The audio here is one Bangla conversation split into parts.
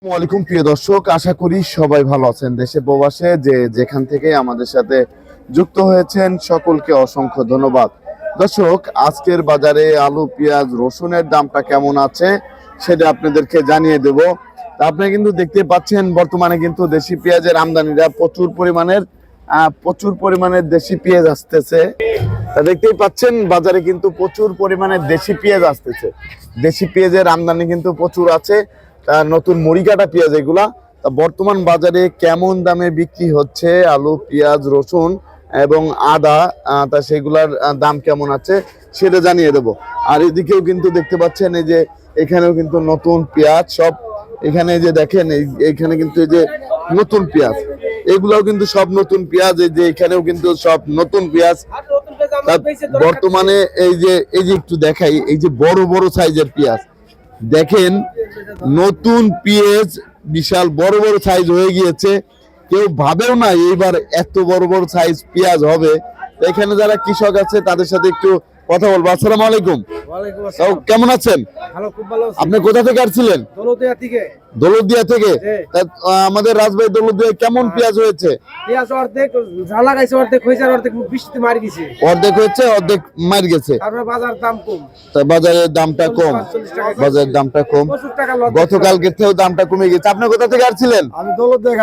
ওয়ালাইকুম প্রিয় দর্শক, আশা করি সবাই ভালো আছেন। দেশে প্রবাসে যে যেখান থেকে আমাদের সাথে যুক্ত হয়েছেন সকলকে অসংখ্য ধন্যবাদ। দর্শক, আজকের বাজারে আলু, পেঁয়াজ, রসুনের দামটা কেমন আছে সেটা আপনাদেরকে জানিয়ে দেব। তা আপনি কিন্তু দেখতে পাচ্ছেন বর্তমানে কিন্তু দেশি পেঁয়াজের আমদানিটা প্রচুর পরিমাণের দেশি পেঁয়াজ আসতেছে। তা দেখতেই পাচ্ছেন বাজারে কিন্তু প্রচুর পরিমাণে দেশি পেঁয়াজ আসতেছে। দেশি পেঁয়াজের আমদানি কিন্তু প্রচুর আছে। নতুন মরিকাটা পেঁয়াজ এগুলা বর্তমান বাজারে কেমন দামে বিক্রি হচ্ছে, আলু, পেঁয়াজ, রসুন এবং আদা, তা সেগুলার দাম কেমন আছে সেটা জানিয়ে দেবো। আর এদিকেও কিন্তু দেখতে পাচ্ছেন এই যে এখানেও কিন্তু নতুন পেঁয়াজ সব, এখানে যে দেখেন এইখানে কিন্তু এই যে নতুন পেঁয়াজ, এগুলাও কিন্তু সব নতুন পেঁয়াজ। এই যে এখানেও কিন্তু সব নতুন পেঁয়াজ বর্তমানে। এই যে একটু দেখাই, এই যে বড় বড় সাইজের পেঁয়াজ দেখেন, নতুন পেঁয়াজ বিশাল বড় বড় সাইজ হয়ে গিয়েছে। কেউ ভাবেও না এইবার এত বড় বড় সাইজ পেঁয়াজ হবে। এখানে যারা কৃষক আছে তাদের সাথে একটু কথা বলবো। আসসালামু আলাইকুম। কেমন আছেন? আপনি কোথা থেকে আসছিলেন? দৌলতদিয়া থেকে। আমাদের রাজবাড়ী দৌলতদিয়া কেমন পেঁয়াজ হয়েছে? অর্ধেক হয়েছে, অর্ধেক মার গেছে। বাজারের দামটা কম, বাজারের দামটা কম। গতকালকের থেকেও দামটা কমে গেছে। আপনি কোথা থেকে আসছিলেন? আমি দৌলতদিয়া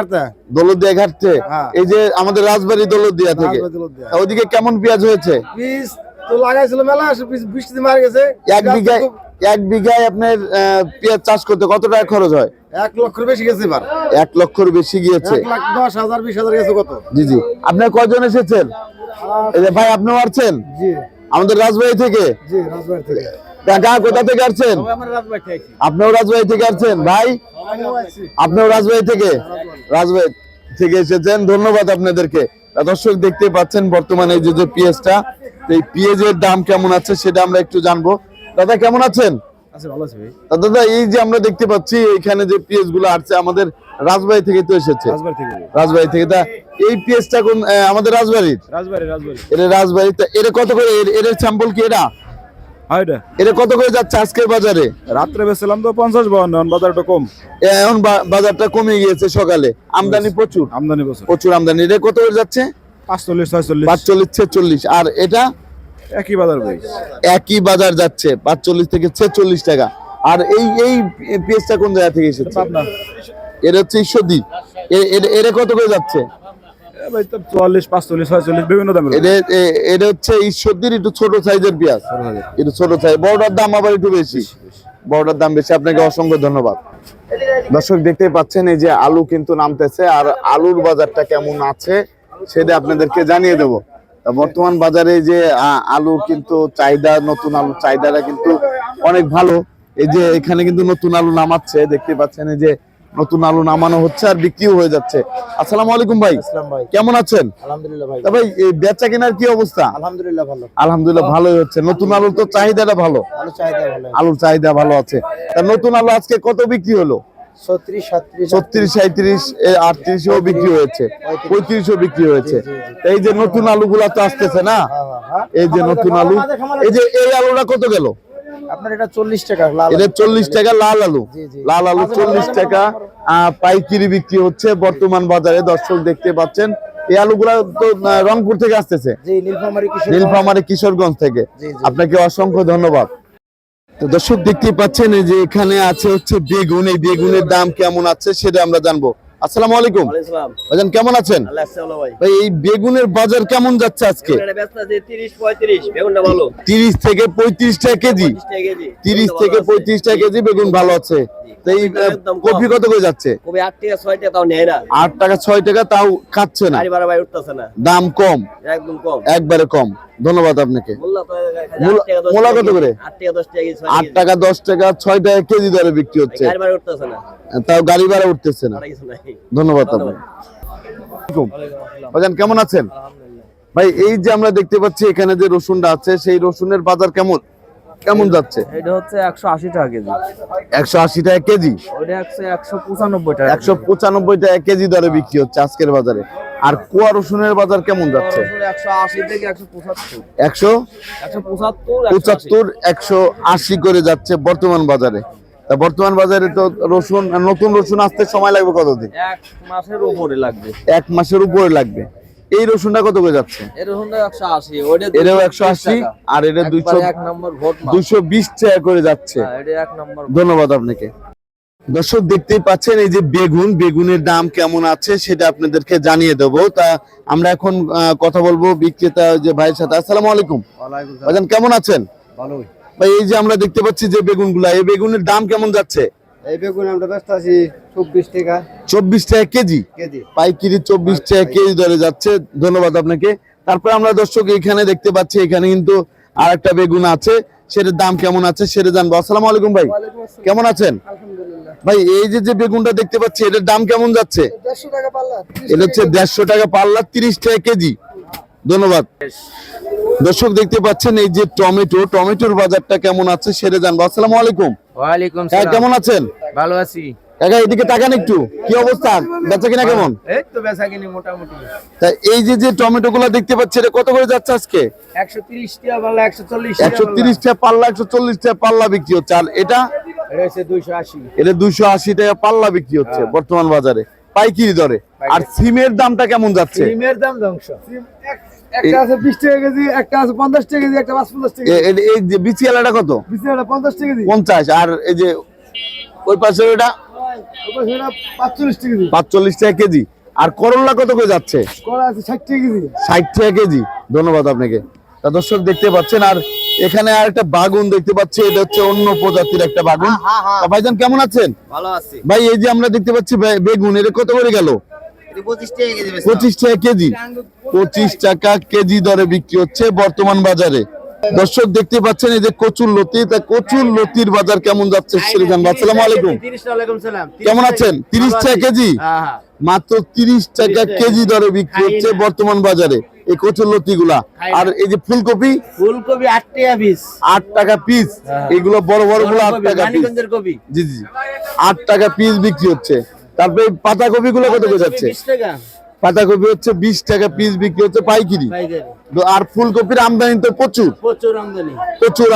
ঘাট থেকে। এই যে আমাদের রাজবাড়ী দৌলতদিয়া থেকে। ওইদিকে কেমন পেঁয়াজ হয়েছে? তো লাগাইছিল মেলা, বৃষ্টিতে মারা গেছে। এক বিঘায় আপনার পেঁয়াজ চাষ করতে কত টাকা খরচ হয়? 1 লক্ষের বেশি গেছে এবার। 1 লক্ষের বেশি গিয়েছে। 1,10,000 20,000 গেছে কত। জি। আপনার কয়জন এসেছেন? এই যে ভাই, আপনিও আসছেন? জি। আমাদের রাজবাড়ী থেকে? জি, রাজবাড়ী থেকে। কোথা থেকে আসছেন? আপনিও রাজবাড়ী থেকে আসছেন? ভাই, আপনিও রাজবাড়ী থেকে? রাজবাড়ী থেকে এসেছেন, ধন্যবাদ আপনাদেরকে। দর্শক, দেখতে পাচ্ছেন বর্তমানে এই যে পেঁয়াজটা, এই পেঁয়াজের দাম কেমন আছে সেটা আমরা একটু জানবো। দাদা, কেমন আছেন? দাদা, এই যে আমরা দেখতে পাচ্ছি এখানে যে পেঁয়াজ গুলো আসছে আমাদের রাজবাড়ী থেকে তো এসেছে। রাজবাড়ী থেকে। তা এই পেঁয়াজটা কোন আমাদের রাজবাড়ির? এটা রাজবাড়ি। এটা কত করে? এর স্যাম্পল কি এটা? এটা কত করে যাচ্ছে আজকের বাজারে? রাত্রে বেচলাম তো 50-52, বাজারটা কম। এখন বাজারটা কমে গিয়েছে। সকালে আমদানি প্রচুর আমদানি। এটা কত করে যাচ্ছে? 45-46। আর এটা একই বাজার যাচ্ছে 45 থেকে 46 টাকা। আর এই পেঁয়াজটা কোন জায়গা থেকে এসেছে? এটা হচ্ছে ঈশ্বরদী। এটা কত করে যাচ্ছে? 44, 45, 46 বিভিন্ন দামের। এটা হচ্ছে ঈশ্বরদীর একটু ছোট সাইজের পেঁয়াজ, একটু ছোট সাইজ। বড়টার দাম আবার একটু বেশি, বড়টার দাম বেশি। আপনাকে অসংখ্য ধন্যবাদ। দর্শক, দেখতে পাচ্ছেন এই যে আলু কিন্তু নামতেছে। আর আলুর বাজারটা কেমন আছে সেটা আপনাদেরকে জানিয়ে দেবো। বর্তমান বাজারে যে আলু কিন্তু চাহিদা, নতুন আলুর চাহিদাটা কিন্তু অনেক ভালো। এই যে এখানে কিন্তু নতুন আলু নামাচ্ছে, দেখতে পাচ্ছেন এই যে নতুন আলু নামানো হচ্ছে আর বিক্রিও হয়ে যাচ্ছে। আসসালামু আলাইকুম ভাই। কেমন আছেন? আলহামদুলিল্লাহ ভাই। ভাই, এই বেচা কেনার কি অবস্থা? আলহামদুলিল্লাহ ভালো। আলহামদুলিল্লাহ ভালোই হচ্ছে। নতুন আলুর তো চাহিদাটা ভালো, আলুর চাহিদা ভালো আছে। তা নতুন আলু আজকে কত বিক্রি হলো? 36, 37, 38 ও বিক্রি হয়েছে, 35 ও বিক্রি হয়েছে। এই যে নতুন আলুগুলা তো আসতেছে না, এই যে নতুন আলু। এই আলুটা কত গেল আপনার? এটা 40 টাকা। এটা 40 টাকা লাল আলু। লাল আলু 40 টাকা পাইকারি বিক্রি হচ্ছে বর্তমান বাজারে। দর্শক, দেখতে পাচ্ছেন এই আলুগুলা তো রংপুর থেকে আসতেছে, নীলফামারী কিশোরগঞ্জ থেকে। আপনাকে অসংখ্য ধন্যবাদ। তো দর্শক, দেখতে পাচ্ছেন যে এখানে আছে হচ্ছে বেগুন। এই বেগুনের দাম কেমন আছে সেটা আমরা জানবো। আসসালামু আলাইকুম ভাইজান, কেমন আছেন? ভাই, এই বেগুনের বাজার কেমন যাচ্ছে আজকে? 30 থেকে 35 টাকা কেজি। 30 থেকে 35 টাকা কেজি বেগুন ভালো আছে। এই কপি কত করে যাচ্ছে? 8 টাকা 6 টাকা তাও নেয় না। 8 টাকা 6 টাকা তাও খাচ্ছে না। দাম কম, একদম কম, একবারে কম। ধন্যবাদ আপনাকে। মূলা কত করে? 8 টাকা 10 টাকা 6 টাকা কেজি দরে বিক্রি হচ্ছে। তাও গাড়ি ভাড়া উঠতেছে না। ধন্যবাদ আপনাকে। ভাইজান, কেমন আছেন? ভাই, এই যে আমরা দেখতে পাচ্ছি এখানে যে রসুনটা আছে, সেই রসুনের বাজার কেমন যাচ্ছে? এটা হচ্ছে 180 টাকা কেজি। 180 টাকা কেজি। ওটা 195 টাকা। 195 টাকা কেজি দরে বিক্রি হচ্ছে আজকের বাজারে। আর কুয়া রসুনের বাজার কেমন যাচ্ছে? 180 থেকে 175। 175, 180 করে যাচ্ছে বর্তমান বাজারে। তা বর্তমান বাজারে তো রসুন, নতুন রসুন আসতে সময় লাগবে কতদিন? 1 মাসের উপরে লাগবে। 1 মাসের উপরে লাগবে। এই রসুনটা কত করে যাচ্ছে? এর রসুনটা 180, ওইটা এটাও 220 180 টাকা। আর এটা একবারে এক নম্বর ভোট মাল। 220 টাকা করে যাচ্ছে। হ্যাঁ, এটা এক নম্বর। ধন্যবাদ আপনাকে। দর্শক দেখতেই পাচ্ছেন এই যে বেগুনের দাম কেমন আছে সেটা আপনাদেরকে জানিয়ে দেবো। তা আমরা এখন কথা বলবো বিক্রেতা যে ভাইয়ের সাথে। আসসালামু আলাইকুম ভাইজান, কেমন আছেন? ভালোই। ভাই এই যে আমরা দেখতে পাচ্ছি যে বেগুনগুলা, এই বেগুনের দাম কেমন যাচ্ছে? এই বেগুন আমরা ব্যস্ত আছি 24 টাকা 24 টাকা কেজি, কেজি। পাইকারি 24 টাকা কেজি দরে যাচ্ছে। ধন্যবাদ আপনাকে। তারপরে আমরা দর্শক এখানে দেখতে পাচ্ছি এখানে কিন্তু আর একটা বেগুন আছে, সেটার দাম কেমন আছে সেটা জানবো। আসসালামু আলাইকুম ভাই, কেমন আছেন? ভাই এই যে বেগুনটা দেখতে পাচ্ছি এটার দাম কেমন যাচ্ছে? 150 টাকা পাল্লা। এটা হচ্ছে 150 টাকা পাল্লা, 30 টাকা কেজি। ধন্যবাদ। দর্শক দেখতে পাচ্ছেন এই যে টমেটোর বাজারটা কেমন আছে সেটা জানবো। আসসালামু আলাইকুম। ওয়ালাইকুম হ্যাঁ, সালাম। কেমন আছেন? ভালো আছি। কাকা এদিকে তাকান একটু, কি অবস্থা, বেচা কিনা কেমন? এই তো বেচা কিনি মোটামুটি। তা এই যে টমেটো গুলা দেখতে পাচ্ছি এটা কত করে যাচ্ছে আজকে? 130 টাকা পাল্লা, 140 টাকা। 130 টাকা পাল্লা, 140 টাকা পাল্লা বিক্রি হচ্ছে। আর এটা এটা হচ্ছে 280। এটা 280 টাকা পাল্লা বিক্রি হচ্ছে বর্তমান বাজারে পাইকারি দরে। আর সিমের দামটা কেমন যাচ্ছে? ডিমের দাম ধ্বংস। একটা আছে 20 টাকা কেজি, একটা আছে 50 টাকা কেজি, একটা 55 টাকা কেজি। এই যে বিচিয়ালাটা কত? বিচিয়াটা 50 টাকা কেজি। 50। আর এই যে ওই পাশে ওটা ওটা সেটা 45 টাকা কেজি। 45 টাকা কেজি। আর করল্লা কত করে যাচ্ছে? কলা আছে 60 টাকা কেজি। 60 টাকা কেজি। ধন্যবাদ আপনাকে। তা দর্শক দেখতে পাচ্ছেন আর এখানে আর একটা বাগুন দেখতে পাচ্ছি, এটা হচ্ছে অন্য প্রজাতির একটা বাগুন। তা ভাইজান কেমন আছেন? ভালো আছি। ভাই এই যে আমরা দেখতে পাচ্ছি বেগুন, এটা কত করে গেল? 25 টাকা কেজি বেচা। 25 টাকা কেজি। 25 টাকা কেজি দরে বিক্রি হচ্ছে বর্তমান বাজারে। দর্শক দেখতে পাচ্ছেন এই যে কচুর লতি, তা কচুর লতির বাজার কেমন যাচ্ছে সেটা জানবো। আসসালামু আলাইকুম, 30 ওয়ালাইকুম সালাম। কেমন আছেন? 30 টাকা কেজি, হ্যাঁ হ্যাঁ। মাত্র 30 টাকা কেজি দরে বিক্রি হচ্ছে বর্তমান বাজারে এই কচুর লতি গুলা। আর এই যে ফুলকপি ফুলকপি 8 টাকা পিস। 8 টাকা পিস, এগুলো বড় বড় গুলো 8 টাকা পিস। মানিকগঞ্জের কপি। জি জি, 8 টাকা পিস বিক্রি হচ্ছে। তারপরে পাতাকপি গুলো কত করে যাচ্ছে? 20 টাকা পাতাকপি হচ্ছে 20 টাকা পিস বিক্রি হচ্ছে পাইকারি। পাইকারি। আর ফুলকপির আমদানি তো প্রচুর প্রচুর আমদানি।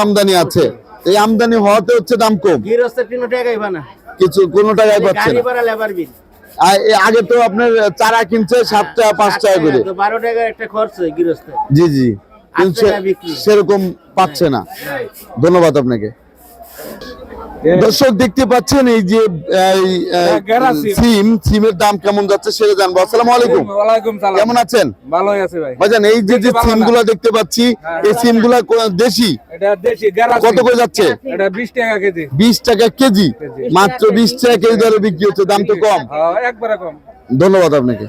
আমদানি আছে। এই আমদানি হওয়াতে হচ্ছে দাম কম, গৃহস্থের 3 টাকাই বানা। কিছু কোনো টাকায় পাচ্ছে গাড়ি না। ভাড়া লেবার বিল। আগে তো আপনার চারা কিনছে 7 টাকা 5 টাকা করে। তো 12 টাকার একটা খরচ হয় গৃহস্থের। জি জি, কিন্তু 8 টাকা বিক্রি। সেরকম পাচ্ছে না। ধন্যবাদ আপনাকে। দর্শক দেখতে পাচ্ছেন এই যে সিমের দাম কেমন যাচ্ছে সেটা জানবো। আসসালামু আলাইকুম। ওয়ালাইকুম সালাম। কেমন আছেন? ভালোই আছে ভাই। ভাইজান এই যে সিম গুলা দেখতে পাচ্ছি, এই সিম গুলা দেশি, এটা দেশি গ্যারাসি। কত করে যাচ্ছে? এটা 20 টাকা কেজি। 20 টাকা কেজি, মাত্র 20 টাকা কেজি দরে বিক্রি হচ্ছে। দাম তো কম। হ্যাঁ, একবারে কম। ধন্যবাদ আপনাকে।